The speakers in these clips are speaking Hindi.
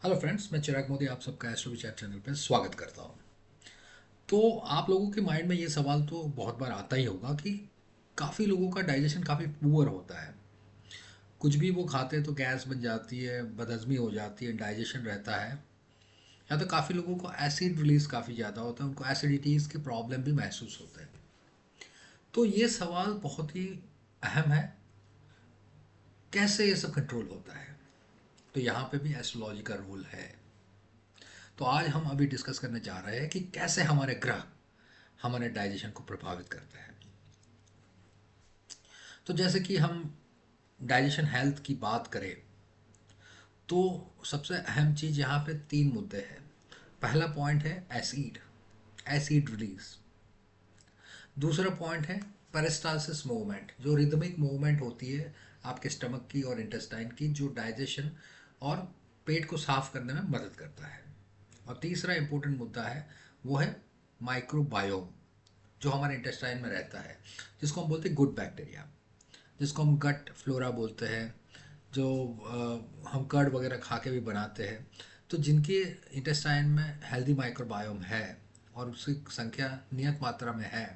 हेलो फ्रेंड्स, मैं चिराग मोदी आप सबका एस्ट्रो विचार चैनल पर स्वागत करता हूँ। तो आप लोगों के माइंड में ये सवाल तो बहुत बार आता ही होगा कि काफ़ी लोगों का डाइजेशन काफ़ी पुअर होता है। कुछ भी वो खाते हैं तो गैस बन जाती है, बदहज़मी हो जाती है, डाइजेशन रहता है। या तो काफ़ी लोगों को एसिड रिलीज काफ़ी ज़्यादा होता है, उनको एसिडिटीज़ के प्रॉब्लम भी महसूस होते हैं। तो ये सवाल बहुत ही अहम है, कैसे ये सब कंट्रोल होता है। तो यहाँ पे भी एस्ट्रोलॉजी का रोल है। तो आज हम अभी डिस्कस करने जा रहे हैं कि कैसे हमारे ग्रह हमारे डाइजेशन को प्रभावित करते हैं। तो जैसे कि हम डाइजेशन हेल्थ की बात करें तो सबसे अहम चीज़ यहाँ पे तीन मुद्दे हैं। पहला पॉइंट है एसिड, एसिड रिलीज। दूसरा पॉइंट है पेरिस्टालसिस मूवमेंट, जो रिदमिक मूवमेंट होती है आपके स्टमक की और इंटेस्टाइन की, जो डाइजेशन और पेट को साफ करने में मदद करता है। और तीसरा इंपॉर्टेंट मुद्दा है वो है माइक्रोबायोम, जो हमारे इंटेस्टाइन में रहता है, जिसको हम बोलते हैं गुड बैक्टीरिया, जिसको हम गट फ्लोरा बोलते हैं, जो हम कर्ड वगैरह खा के भी बनाते हैं। तो जिनके इंटेस्टाइन में हेल्दी माइक्रोबायोम है और उसकी संख्या नियत मात्रा में है,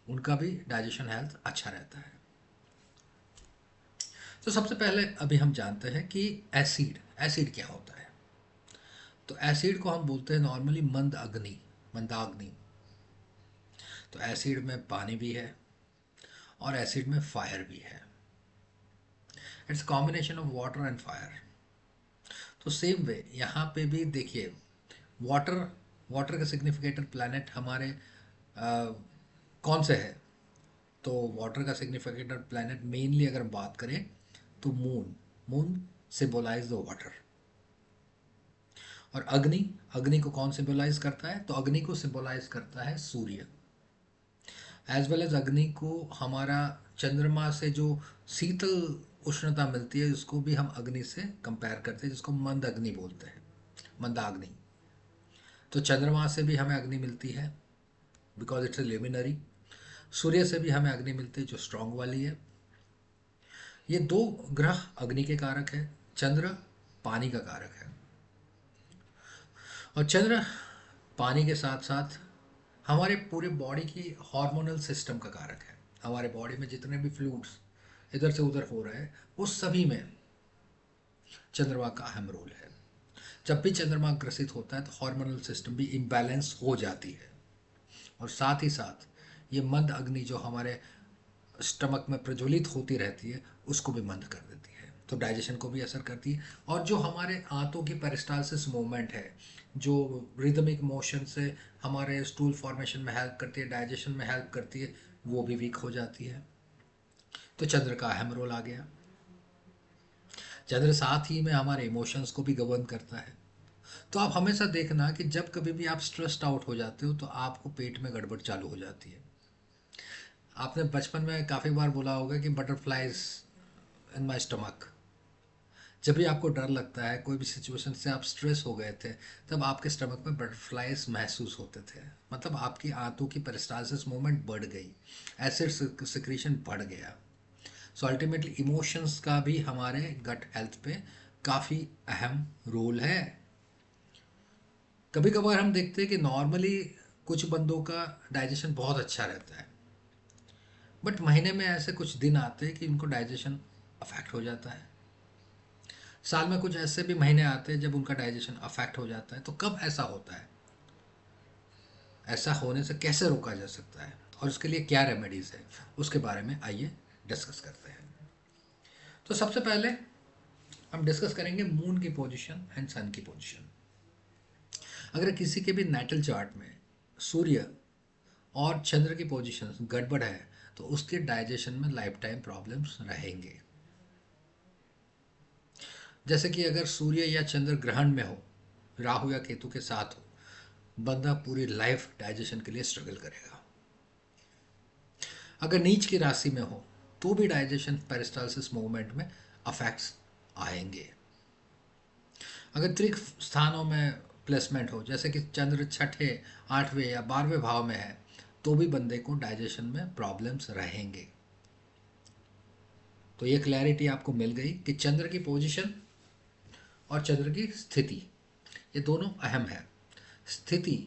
उनका भी डाइजेशन हेल्थ अच्छा रहता है। तो सबसे पहले अभी हम जानते हैं कि एसिड, एसिड क्या होता है। तो एसिड को हम बोलते हैं नॉर्मली मंद अग्नि, मंदाग्नि। तो एसिड में पानी भी है और एसिड में फायर भी है। It's combination of water and fire. तो सेम वे यहाँ पे भी देखिए, वाटर, वाटर का सिग्निफिकेटर प्लैनेट हमारे कौन से है। तो वाटर का सिग्निफिकेटर प्लैनेट मेनली अगर हम बात करें तो moon, moon symbolise the water. और अग्नि, अग्नि को कौन सिंबलाइज करता है, तो अग्नि को सिंबलाइज करता है सूर्य। एज वेल एज अग्नि को हमारा चंद्रमा से जो शीतल उष्णता मिलती है, उसको भी हम अग्नि से कंपेयर करते हैं, जिसको मंद अग्नि बोलते हैं, मंदाग्नि। तो चंद्रमा से भी हमें अग्नि मिलती है बिकॉज इट्स ए लिमिनरी। सूर्य से भी हमें अग्नि मिलती है जो स्ट्रांग वाली है। ये दो ग्रह अग्नि के कारक है, चंद्र पानी का कारक है। और चंद्र पानी के साथ साथ हमारे पूरे बॉडी की हार्मोनल सिस्टम का कारक है। हमारे बॉडी में जितने भी फ्लूइड्स इधर से उधर हो रहे हैं, उस सभी में चंद्रमा का अहम रोल है। जब भी चंद्रमा ग्रसित होता है तो हार्मोनल सिस्टम भी इम्बैलेंस हो जाती है। और साथ ही साथ ये मंद अग्नि जो हमारे स्टमक में प्रज्वलित होती रहती है, उसको भी मंद कर देती है, तो डाइजेशन को भी असर करती है। और जो हमारे आंतों की पेरिस्टालसिस मूवमेंट है, जो रिदमिक मोशन से हमारे स्टूल फॉर्मेशन में हेल्प करती है, डाइजेशन में हेल्प करती है, वो भी वीक हो जाती है। तो चंद्र का अहम रोल आ गया। चंद्र साथ ही में हमारे इमोशंस को भी गवर्न करता है। तो आप हमेशा देखना कि जब कभी भी आप स्ट्रेस्ड आउट हो जाते हो तो आपको पेट में गड़बड़ चालू हो जाती है। आपने बचपन में काफ़ी बार बोला होगा कि बटरफ्लाइज इन माई स्टमक। जब भी आपको डर लगता है, कोई भी सिचुएशन से आप स्ट्रेस हो गए थे, तब आपके स्टमक में बटरफ्लाइज महसूस होते थे। मतलब आपकी आंतों की पेरिस्टालसिस मूवमेंट बढ़ गई, एसिड सिक्रीशन बढ़ गया। सो अल्टीमेटली इमोशंस का भी हमारे गट हेल्थ पे काफ़ी अहम रोल है। कभी कभार हम देखते हैं कि नॉर्मली कुछ बंदों का डाइजेशन बहुत अच्छा रहता है, बट महीने में ऐसे कुछ दिन आते हैं कि उनको डाइजेशन अफेक्ट हो जाता है। साल में कुछ ऐसे भी महीने आते हैं जब उनका डाइजेशन अफेक्ट हो जाता है। तो कब ऐसा होता है, ऐसा होने से कैसे रोका जा सकता है और उसके लिए क्या रेमेडीज़ है, उसके बारे में आइए डिस्कस करते हैं। तो सबसे पहले हम डिस्कस करेंगे मून की पोजीशन एंड सन की पोजीशन। अगर किसी के भी नेटल चार्ट में सूर्य और चंद्र की पोजीशन गड़बड़ है तो उसके डाइजेशन में लाइफ टाइम प्रॉब्लम्स रहेंगे। जैसे कि अगर सूर्य या चंद्र ग्रहण में हो, राहु या केतु के साथ हो, बंदा पूरी लाइफ डाइजेशन के लिए स्ट्रगल करेगा। अगर नीच की राशि में हो तो भी डाइजेशन पेरिस्टालसिस मूवमेंट में अफेक्ट्स आएंगे। अगर त्रिक स्थानों में प्लेसमेंट हो, जैसे कि चंद्र छठे, आठवें या 12वें भाव में है, तो भी बंदे को डाइजेशन में प्रॉब्लम्स रहेंगे। तो ये क्लैरिटी आपको मिल गई कि चंद्र की पोजीशन और चंद्र की स्थिति, ये दोनों अहम है। स्थिति,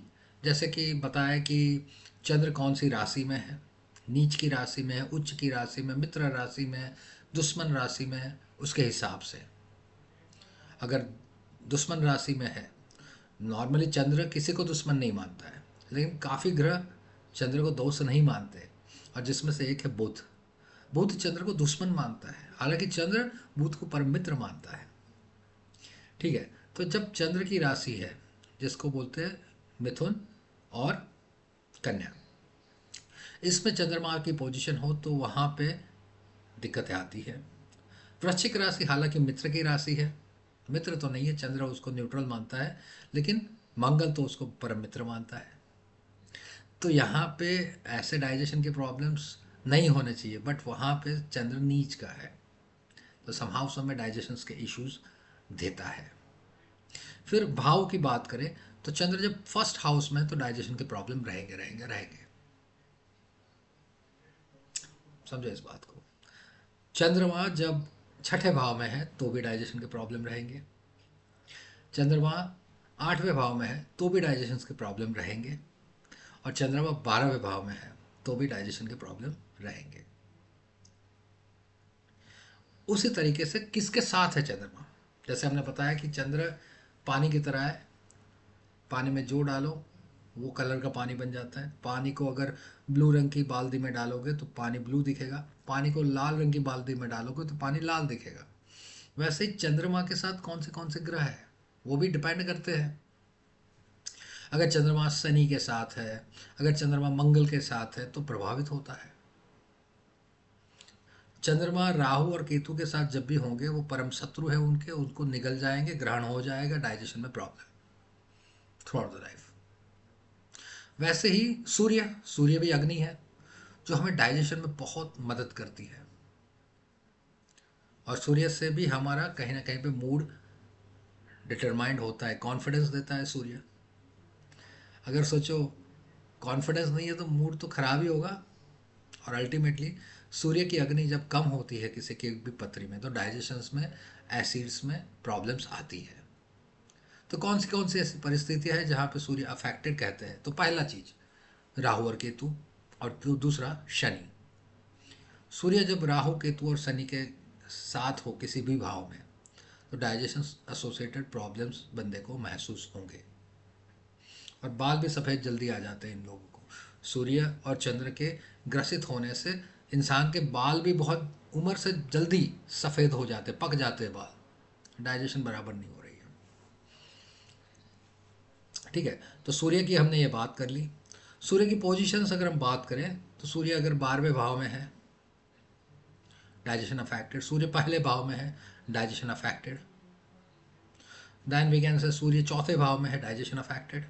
जैसे कि बताया कि चंद्र कौन सी राशि में है, नीच की राशि में है, उच्च की राशि में, मित्र राशि में, दुश्मन राशि में, उसके हिसाब से। अगर दुश्मन राशि में है, नॉर्मली चंद्र किसी को दुश्मन नहीं मानता है, लेकिन काफ़ी ग्रह चंद्र को दोस्त नहीं मानते, और जिसमें से एक है बुध। बुध चंद्र को दुश्मन मानता है, हालांकि चंद्र बुध को परम मित्र मानता है। ठीक है, तो जब चंद्र की राशि है, जिसको बोलते हैं मिथुन और कन्या, इसमें चंद्रमा की पोजीशन हो तो वहाँ पे दिक्कतें आती है। वृश्चिक राशि हालांकि मित्र की राशि है, मित्र तो नहीं है, चंद्र उसको न्यूट्रल मानता है, लेकिन मंगल तो उसको परम मित्र मानता है। तो यहाँ पे ऐसे डाइजेशन के प्रॉब्लम्स नहीं होने चाहिए, बट वहाँ पे चंद्र नीच का है, तो समहाउ समय डाइजेशन के इश्यूज देता है। फिर भाव की बात करें तो चंद्र जब फर्स्ट हाउस में है तो डाइजेशन के प्रॉब्लम रहेंगे रहेंगे रहेंगे। समझो इस बात को। चंद्रमा जब छठे भाव में है तो भी डाइजेशन के प्रॉब्लम रहेंगे। चंद्रमा आठवें भाव में है तो भी डाइजेशन के प्रॉब्लम रहेंगे। और चंद्रमा 12वें भाव में है तो भी डाइजेशन के प्रॉब्लम रहेंगे। उसी तरीके से किसके साथ है चंद्रमा, जैसे हमने बताया कि चंद्र पानी की तरह है, पानी में जो डालो वो कलर का पानी बन जाता है। पानी को अगर ब्लू रंग की बाल्टी में डालोगे तो पानी ब्लू दिखेगा, पानी को लाल रंग की बाल्टी में डालोगे तो पानी लाल दिखेगा। वैसे ही चंद्रमा के साथ कौन से ग्रह है वो भी डिपेंड करते हैं। अगर चंद्रमा शनि के साथ है, अगर चंद्रमा मंगल के साथ है तो प्रभावित होता है। चंद्रमा राहु और केतु के साथ जब भी होंगे वो परम शत्रु है उनके, उनको निगल जाएंगे, ग्रहण हो जाएगा, डाइजेशन में problem through out the life. वैसे ही सूर्य, सूर्य भी अग्नि है जो हमें डाइजेशन में बहुत मदद करती है, और सूर्य से भी हमारा कहीं ना कहीं पे मूड डिटरमाइंड होता है, कॉन्फिडेंस देता है सूर्य। अगर सोचो कॉन्फिडेंस नहीं है तो मूड तो खराब ही होगा। और अल्टीमेटली सूर्य की अग्नि जब कम होती है किसी की भी पथरी में तो डाइजेशंस में, एसिड्स में प्रॉब्लम्स आती है। तो कौन सी ऐसी परिस्थितियाँ हैं जहाँ पे सूर्य अफेक्टेड कहते हैं, तो पहला चीज़ राहु और केतु, और दूसरा शनि। सूर्य जब राहु केतु और शनि के साथ हो किसी भी भाव में तो डाइजेशन एसोसिएटेड प्रॉब्लम्स बंदे को महसूस होंगे, और बाल भी सफ़ेद जल्दी आ जाते हैं इन लोगों को। सूर्य और चंद्र के ग्रसित होने से इंसान के बाल भी बहुत उम्र से जल्दी सफ़ेद हो जाते, पक जाते हैं बाल, डाइजेशन बराबर नहीं हो रही है। ठीक है, तो सूर्य की हमने ये बात कर ली। सूर्य की पोजीशंस अगर हम बात करें तो सूर्य अगर 12वें भाव में है डाइजेशन अफेक्टेड, सूर्य पहले भाव में है digestion affected, then we can say सूर्य चौथे भाव में है डाइजेशन अफेक्टेड,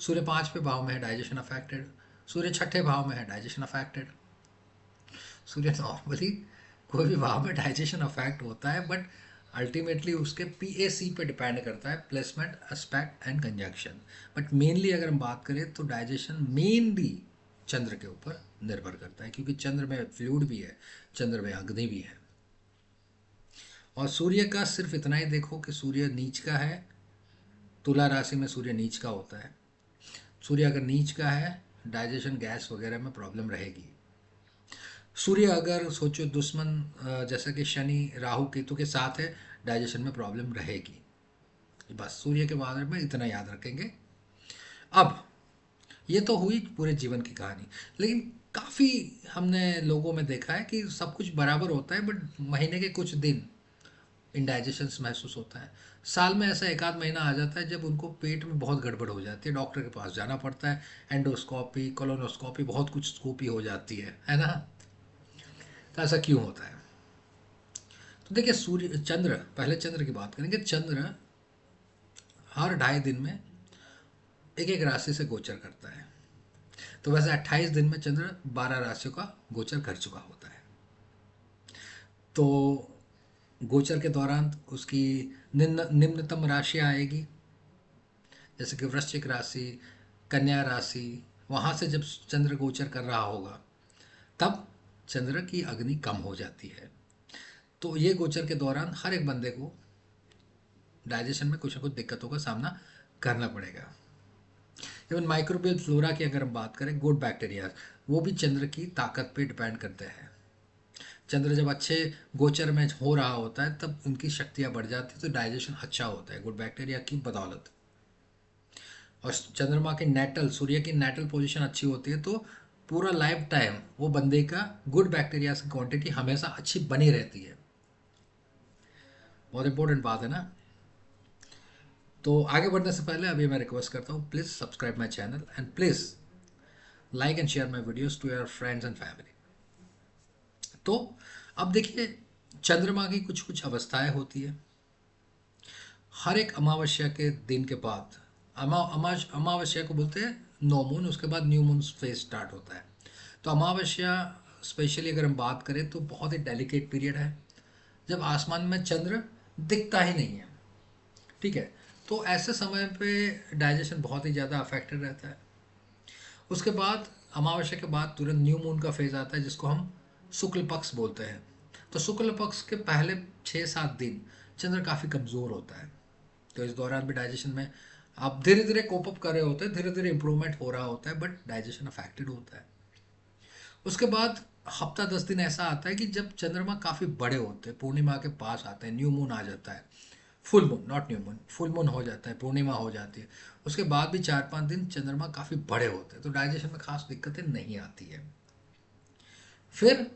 सूर्य 5वें भाव में है डाइजेशन अफेक्टेड, सूर्य छठे भाव में है डाइजेशन अफेक्टेड। सूर्य नॉर्मली कोई भी भाव में डाइजेशन अफेक्ट होता है, बट अल्टीमेटली उसके PAC पे डिपेंड करता है, placement, aspect and conjunction. But mainly अगर हम बात करें तो डाइजेशन मेनली चंद्र के ऊपर निर्भर करता है, क्योंकि चंद्र में फ्लूइड भी है, चंद्र में अग्नि भी है। और सूर्य का सिर्फ इतना ही देखो कि सूर्य नीच का है, तुला राशि में सूर्य नीच का होता है। सूर्य अगर नीच का है डाइजेशन, गैस वगैरह में प्रॉब्लम रहेगी। सूर्य अगर सोचो दुश्मन जैसे कि शनि राहु केतु के साथ है, डाइजेशन में प्रॉब्लम रहेगी। बस सूर्य के बारे में इतना याद रखेंगे। अब ये तो हुई पूरे जीवन की कहानी, लेकिन काफ़ी हमने लोगों में देखा है कि सब कुछ बराबर होता है, बट महीने के कुछ दिन इंडाइजेशन महसूस होता है। साल में ऐसा एक आध महीना आ जाता है जब उनको पेट में बहुत गड़बड़ हो जाती है, डॉक्टर के पास जाना पड़ता है, एंडोस्कोपी, कोलोनोस्कोपी, बहुत कुछ स्कोपी हो जाती है ना। तो ऐसा क्यों होता है? तो देखिए सूर्य चंद्र, पहले चंद्र की बात करेंगे। चंद्र हर 2.5 दिन में एक एक राशि से गोचर करता है। तो वैसे 28 दिन में चंद्र 12 राशियों का गोचर कर चुका होता है। तो गोचर के दौरान उसकी निम्नतम राशियाँ आएगी, जैसे कि वृश्चिक राशि, कन्या राशि। वहाँ से जब चंद्र गोचर कर रहा होगा तब चंद्र की अग्नि कम हो जाती है। तो ये गोचर के दौरान हर एक बंदे को डाइजेशन में कुछ ना कुछ दिक्कतों का सामना करना पड़ेगा। इवन माइक्रोबियल फ्लोरा की अगर हम बात करें, गुड बैक्टीरिया, वो भी चंद्र की ताकत पे डिपेंड करते हैं। चंद्र जब अच्छे गोचर में हो रहा होता है तब उनकी शक्तियाँ बढ़ जाती है, तो डाइजेशन अच्छा होता है गुड बैक्टीरिया की बदौलत। और चंद्रमा के नेटल, सूर्य की नेटल पोजीशन अच्छी होती है तो पूरा लाइफ टाइम वो बंदे का गुड बैक्टीरिया की क्वांटिटी हमेशा अच्छी बनी रहती है। बहुत इंपॉर्टेंट बात है ना। तो आगे बढ़ने से पहले अभी मैं रिक्वेस्ट करता हूँ, please subscribe my channel and please like and share my videos to your friends and family. तो अब देखिए, चंद्रमा की कुछ कुछ अवस्थाएं होती है। हर एक अमावस्या के दिन के बाद, अमावस्या को बोलते हैं नो मून, उसके बाद न्यू मून फेज स्टार्ट होता है। तो अमावस्या स्पेशली अगर हम बात करें तो बहुत ही डेलिकेट पीरियड है, जब आसमान में चंद्र दिखता ही नहीं है। ठीक है, तो ऐसे समय पे डाइजेशन बहुत ही ज़्यादा अफेक्टेड रहता है। उसके बाद अमावस्या के बाद तुरंत न्यू मून का फेज आता है, जिसको हम शुक्ल पक्ष बोलते हैं। तो शुक्ल पक्ष के पहले 6-7 दिन चंद्र काफ़ी कमज़ोर होता है। तो इस दौरान भी डाइजेशन में आप धीरे धीरे कोप अप कर रहे होते हैं, धीरे धीरे इंप्रूवमेंट हो रहा होता है, बट डाइजेशन अफेक्टेड होता है। उसके बाद हफ्ता 10 दिन ऐसा आता है कि जब चंद्रमा काफ़ी बड़े होते हैं, पूर्णिमा के पास आते हैं, न्यू मून आ जाता है, full moon, not new moon, full moon हो जाता है, पूर्णिमा हो जाती है। उसके बाद भी 4-5 दिन चंद्रमा काफ़ी बड़े होते हैं, तो डाइजेशन में खास दिक्कतें नहीं आती है। फिर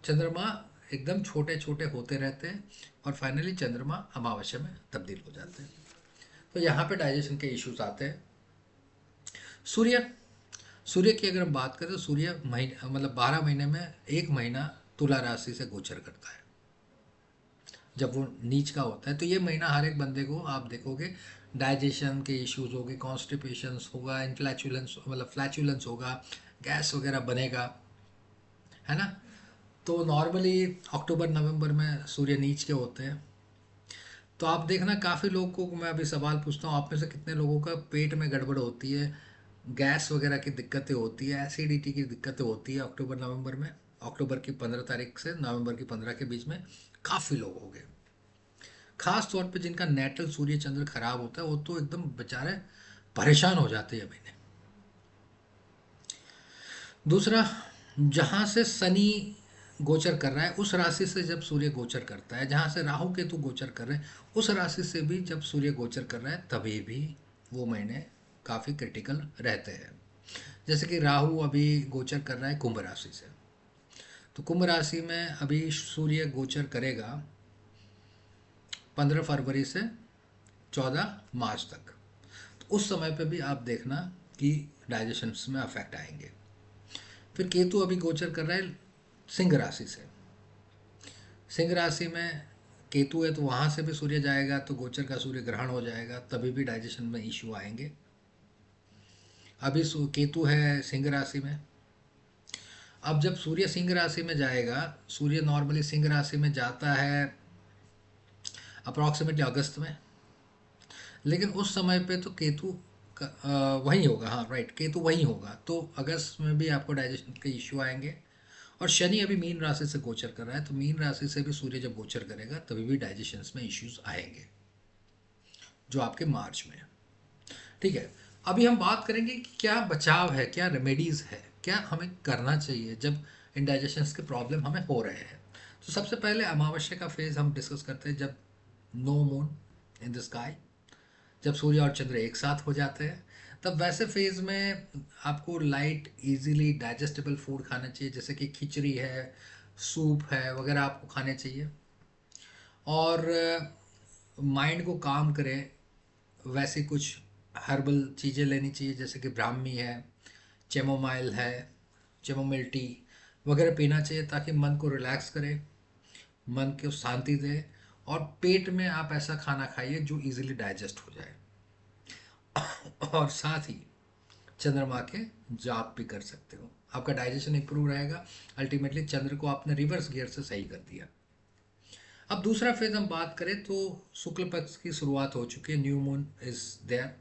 चंद्रमा एकदम छोटे छोटे होते रहते हैं और फाइनली चंद्रमा अमावस्या में तब्दील हो जाते हैं। तो यहाँ पे डाइजेशन के इश्यूज आते हैं। सूर्य, सूर्य की अगर हम बात करें तो सूर्य महीने मतलब 12 महीने में एक महीना तुला राशि से गोचर करता है। जब वो नीच का होता है तो ये महीना हर एक बंदे को आप देखोगे डाइजेशन के इश्यूज होंगे, कॉन्स्टिपेशन होगा, इनफ्लैचुलेंस मतलब फ्लैचुलेंस होगा, गैस वगैरह बनेगा, है ना। तो नॉर्मली अक्टूबर नवंबर में सूर्य नीच के होते हैं। तो आप देखना काफ़ी लोगों को मैं अभी सवाल पूछता हूँ, आप में से कितने लोगों का पेट में गड़बड़ होती है, गैस वगैरह की दिक्कतें होती है, एसिडिटी की दिक्कतें होती है अक्टूबर नवंबर में। अक्टूबर की 15 तारीख से नवंबर की 15 के बीच में काफ़ी लोग हो गए। खास तौर पे जिनका नेटल सूर्य चंद्र खराब होता है वो तो एकदम बेचारे परेशान हो जाते हैं महीने। दूसरा, जहाँ से शनि गोचर कर रहा है उस राशि से जब सूर्य गोचर करता है, जहाँ से राहु केतु गोचर कर रहे हैं उस राशि से भी जब सूर्य गोचर कर रहा है, तभी भी वो महीने काफ़ी क्रिटिकल रहते हैं। जैसे कि राहु अभी गोचर कर रहा है कुंभ राशि से, तो कुंभ राशि में अभी सूर्य गोचर करेगा 15 फरवरी से 14 मार्च तक। तो उस समय पे भी आप देखना कि डाइजेशन में अफेक्ट आएंगे। फिर केतु अभी गोचर कर रहा है सिंह राशि से। सिंह राशि में केतु है तो वहाँ से भी सूर्य जाएगा, तो गोचर का सूर्य ग्रहण हो जाएगा, तभी भी डाइजेशन में इश्यू आएंगे। अभी केतु है सिंह राशि में। अब जब सूर्य सिंह राशि में जाएगा, सूर्य नॉर्मली सिंह राशि में जाता है अप्रॉक्सीमेटली अगस्त में, लेकिन उस समय पे तो केतु वहीं होगा, हाँ राइट, केतु वहीं होगा, तो अगस्त में भी आपको डाइजेशन के इश्यू आएंगे। और शनि अभी मीन राशि से गोचर कर रहा है, तो मीन राशि से भी सूर्य जब गोचर करेगा तभी भी डाइजेशन में इश्यूज आएंगे, जो आपके मार्च में है। ठीक है, अभी हम बात करेंगे कि क्या बचाव है, क्या रेमेडीज़ है, क्या हमें करना चाहिए जब इंडाइजेशन के प्रॉब्लम हमें हो रहे हैं। तो सबसे पहले अमावस्या का फेज हम डिस्कस करते हैं, जब no moon in the sky, जब सूर्य और चंद्र एक साथ हो जाते हैं। तब वैसे फेज में आपको लाइट इजीली डाइजेस्टेबल फूड खाना चाहिए, जैसे कि खिचड़ी है, सूप है वगैरह आपको खाने चाहिए। और माइंड को काम करें वैसे कुछ हर्बल चीज़ें लेनी चाहिए, जैसे कि ब्राह्मी है, चेमोमाइल है, चेमोमिल टी वगैरह पीना चाहिए, ताकि मन को रिलैक्स करे, मन को शांति दे। और पेट में आप ऐसा खाना खाइए जो इजीली डाइजेस्ट हो जाए। और साथ ही चंद्रमा के जाप भी कर सकते हो, आपका डाइजेशन इंप्रूव रहेगा। अल्टीमेटली चंद्र को आपने रिवर्स गियर से सही कर दिया। अब दूसरा फेज हम बात करें तो शुक्ल पक्ष की शुरुआत हो चुकी है, न्यू मून इज देयर,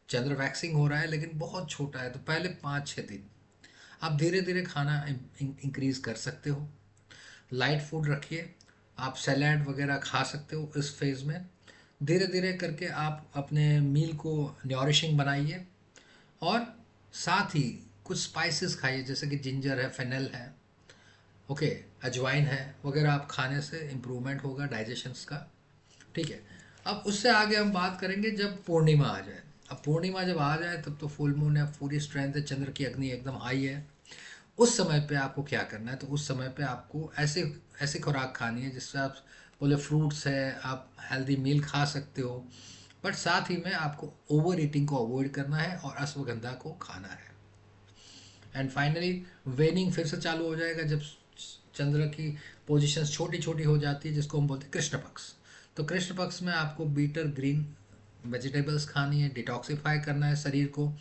चंद्र वैक्सिंग हो रहा है लेकिन बहुत छोटा है। तो पहले 5-6 दिन आप धीरे धीरे खाना इंक्रीज कर सकते हो, लाइट फूड रखिए, आप सैलाड वगैरह खा सकते हो इस फेज में। धीरे धीरे करके आप अपने मील को न्यूरिशिंग बनाइए, और साथ ही कुछ स्पाइसेस खाइए, जैसे कि जिंजर है, फेनल है, ओके, अजवाइन है वगैरह। आप खाने से इम्प्रूवमेंट होगा डाइजेशंस का। ठीक है। अब उससे आगे हम बात करेंगे जब पूर्णिमा आ जाए। अब पूर्णिमा जब आ जाए तब तो फुल मून है, पूरी स्ट्रेंथ है, चंद्र की अग्नि एकदम हाई है। उस समय पे आपको क्या करना है, तो उस समय पे आपको ऐसे ऐसी खुराक खानी है जिससे आप बोले फ्रूट्स है, आप हेल्दी मील खा सकते हो, बट साथ ही में आपको ओवर ईटिंग को अवॉइड करना है और अश्वगंधा को खाना है। एंड फाइनली वेनिंग फिर से चालू हो जाएगा जब चंद्र की पोजीशंस छोटी छोटी हो जाती है, जिसको हम बोलते हैं कृष्ण पक्ष। तो कृष्ण पक्ष में आपको बीटर ग्रीन वेजिटेबल्स खानी है, डिटॉक्सिफाई करना है शरीर को,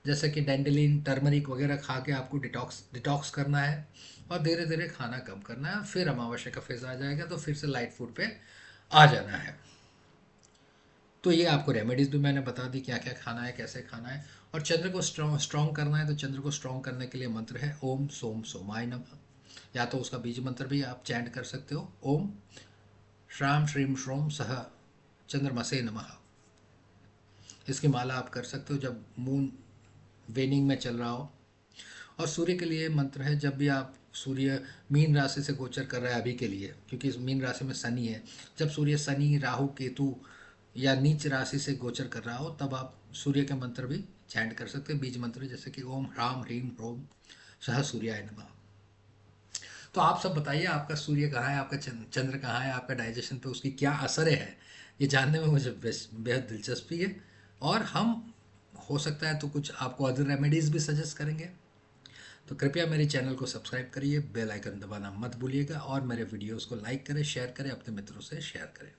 जैसे कि डेंडेलिन, टर्मरिक वगैरह खा के आपको डिटॉक्स डिटॉक्स करना है, और धीरे धीरे खाना कम करना है। फिर अमावस्या का फेज आ जाएगा तो फिर से लाइट फूड पे आ जाना है। तो ये आपको रेमेडीज भी मैंने बता दी, क्या क्या खाना है, कैसे खाना है। और चंद्र को स्ट्रॉन्ग करना है, तो चंद्र को स्ट्रॉन्ग करने के लिए मंत्र है ओम सोम सोमाय नमः, या तो उसका बीज मंत्र भी आप चैंट कर सकते हो, ओम श्राम श्रीम श्रोम सह चंद्रमसे नमः। इसकी माला आप कर सकते हो जब मून वेनिंग में चल रहा हो। और सूर्य के लिए मंत्र है, जब भी आप सूर्य मीन राशि से गोचर कर रहा है अभी के लिए, क्योंकि इस मीन राशि में शनि है, जब सूर्य शनि राहु केतु या नीच राशि से गोचर कर रहा हो तब आप सूर्य के मंत्र भी चैंट कर सकते हैं, बीज मंत्र, जैसे कि ओम ह्राम ह्रीम ह्रोम सह सूर्याय नमः। तो आप सब बताइए, आपका सूर्य कहाँ है, आपका चंद्र कहाँ है, आपका डाइजेशन पे उसकी क्या असर है, ये जानने में मुझे बेहद दिलचस्पी है। और हम हो सकता है तो कुछ आपको अदर रेमेडीज़ भी सजेस्ट करेंगे। तो कृपया मेरे चैनल को सब्सक्राइब करिए, बेल आइकन दबाना मत भूलिएगा, और मेरे वीडियोस को लाइक करें, शेयर करें, अपने मित्रों से शेयर करें।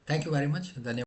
थैंक यू वेरी मच, धन्यवाद।